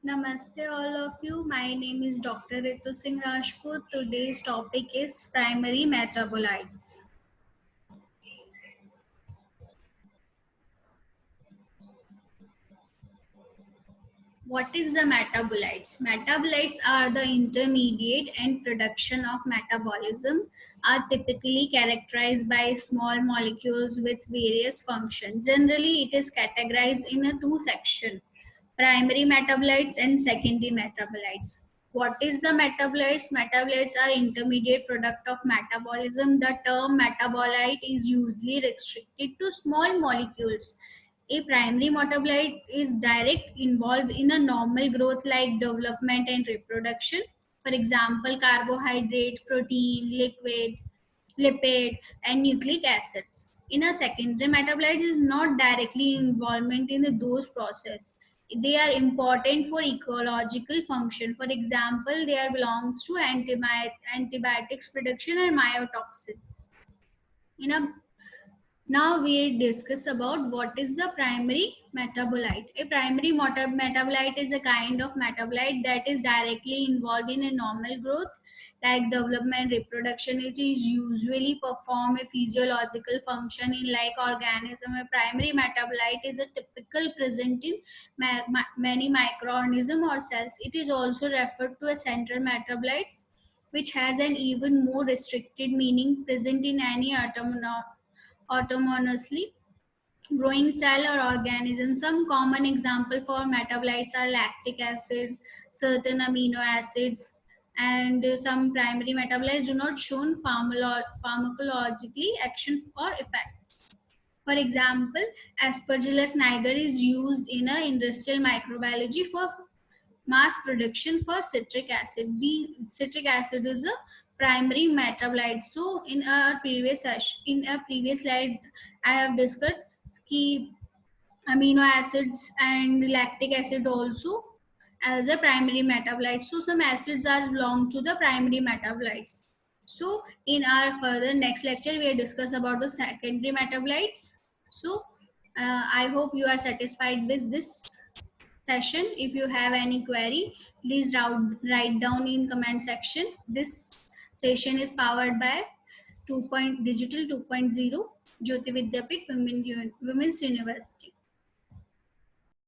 Namaste all of you. My name is Dr. Ritu Singh Rajput. Today's topic is primary metabolites. What is the metabolites? Metabolites are the intermediate and production of metabolism are typically characterized by small molecules with various functions. Generally, it is categorized in a two section: primary metabolites and secondary metabolites. What is the metabolites? Metabolites are intermediate product of metabolism. The term metabolite is usually restricted to small molecules. A primary metabolite is direct involved in a normal growth like development and reproduction. For example, carbohydrate, protein, lipid, and nucleic acids. In a secondary, metabolite is not directly involvement in those process. They are important for ecological function. For example, they are belongs to antibiotics production and myotoxins. In a Now we discuss about what is the primary metabolite. A primary metabolite is a kind of metabolite that is directly involved in a normal growth like development, reproduction. It is usually perform a physiological function in like organism. A primary metabolite is a typical present in many microorganism or cells. It is also referred to as central metabolites, which has an even more restricted meaning, present in any atom autonomously growing cell or organism. Some common example for metabolites are lactic acid, certain amino acids, and some primary metabolites do not show pharmacologically action or effects. For example, Aspergillus niger is used in a industrial microbiology for mass production for citric acid. The citric acid is a primary metabolite. So in a previous session, in a previous slide, I have discussed key amino acids and lactic acid also as a primary metabolite. So some acids are belong to the primary metabolites. So in our further next lecture, we will discuss about the secondary metabolites. So I hope you are satisfied with this session. If you have any query, please write down in comment section. This session is powered by Digital 2.0 Jyoti Vidyapit Women's University.